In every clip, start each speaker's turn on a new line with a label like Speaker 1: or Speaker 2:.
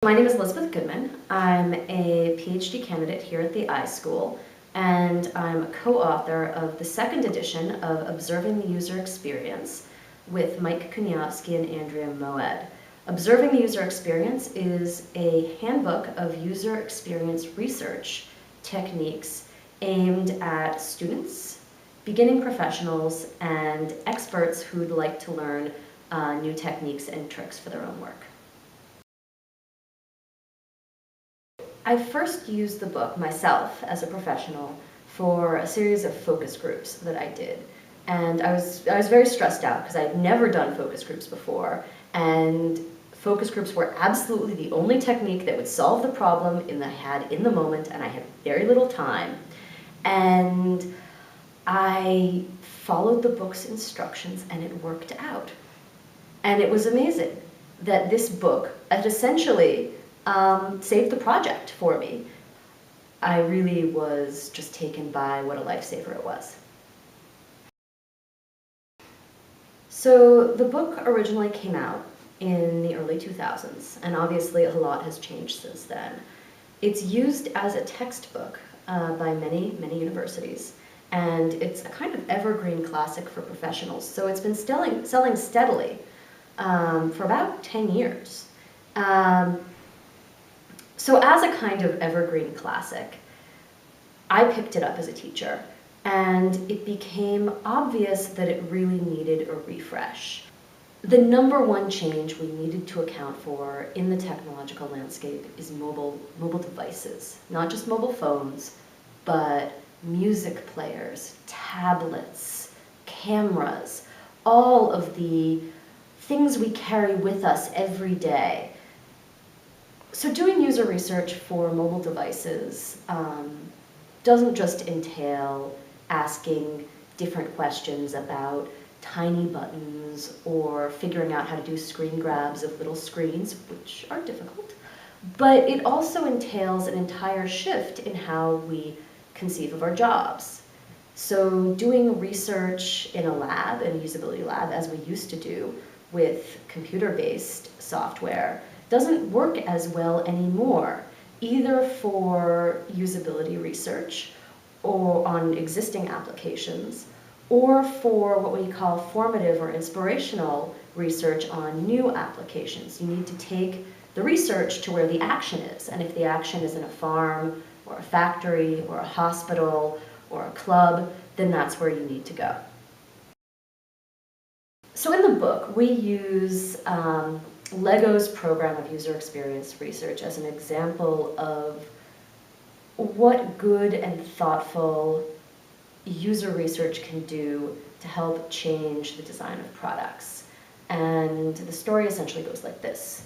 Speaker 1: My name is Elizabeth Goodman. I'm a PhD candidate here at the iSchool, and I'm a co-author of the second edition of Observing the User Experience with Mike Kuniowski and Andrea Moed. Observing the User Experience is a handbook of user experience research techniques aimed at students, beginning professionals, and experts who'd like to learn new techniques and tricks for their own work. I first used the book myself as a professional for a series of focus groups that I did. And I was very stressed out because I'd never done focus groups before, and focus groups were absolutely the only technique that would solve the problem I had in the moment, and I had very little time. And I followed the book's instructions and it worked out. And it was amazing that this book had essentially saved the project for me. I really was just taken by what a lifesaver it was. So the book originally came out in the early 2000s, and obviously a lot has changed since then. It's used as a textbook by many universities, and it's a kind of evergreen classic for professionals. So it's been selling steadily for about 10 years. So as a kind of evergreen classic, I picked it up as a teacher, and it became obvious that it really needed a refresh. The number one change we needed to account for in the technological landscape is mobile devices. Not just mobile phones, but music players, tablets, cameras, all of the things we carry with us every day. So doing user research for mobile devices doesn't just entail asking different questions about tiny buttons or figuring out how to do screen grabs of little screens, which are difficult, but it also entails an entire shift in how we conceive of our jobs. So doing research in a lab, in a usability lab, as we used to do with computer-based software, doesn't work as well anymore, either for usability research or on existing applications, or for what we call formative or inspirational research on new applications. You need to take the research to where the action is, and if the action is in a farm or a factory or a hospital or a club, then that's where you need to go. So in the book, we use Lego's program of user experience research as an example of what good and thoughtful user research can do to help change the design of products. And the story essentially goes like this.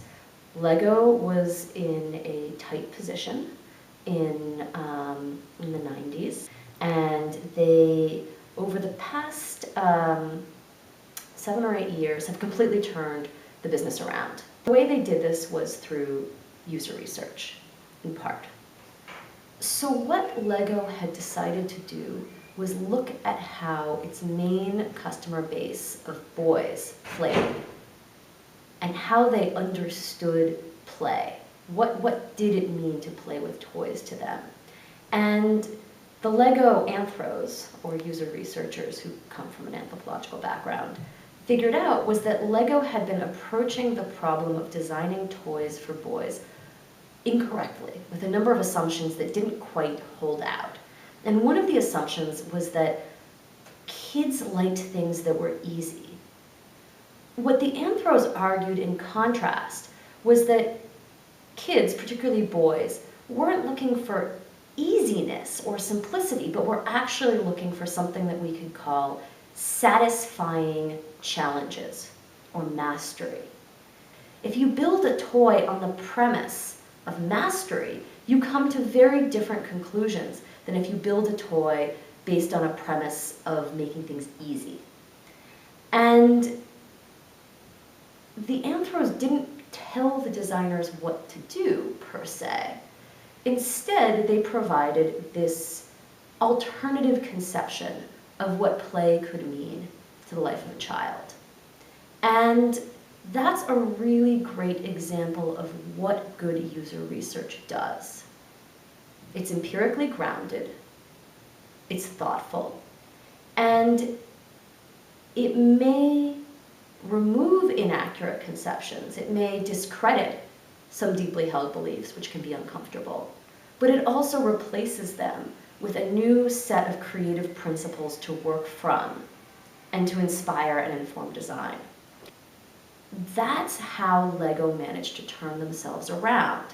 Speaker 1: Lego was in a tight position in the 90s, and they, over the past 7 or 8 years, have completely turned the business around. The way they did this was through user research, in part. So what Lego had decided to do was look at how its main customer base of boys played and how they understood play. What did it mean to play with toys to them? And the Lego anthros, or user researchers who come from an anthropological background, figured out was that Lego had been approaching the problem of designing toys for boys incorrectly, with a number of assumptions that didn't quite hold out. And one of the assumptions was that kids liked things that were easy. What the anthros argued in contrast was that kids, particularly boys, weren't looking for easiness or simplicity, but were actually looking for something that we could call satisfying challenges or mastery. If you build a toy on the premise of mastery, you come to very different conclusions than if you build a toy based on a premise of making things easy. And the anthros didn't tell the designers what to do, per se. Instead, they provided this alternative conception of what play could mean to the life of a child. And That's a really great example of what good user research does. It's empirically grounded, it's thoughtful, and it may remove inaccurate conceptions. It may discredit some deeply held beliefs, which can be uncomfortable, but it also replaces them with a new set of creative principles to work from and to inspire and inform design. That's how LEGO managed to turn themselves around.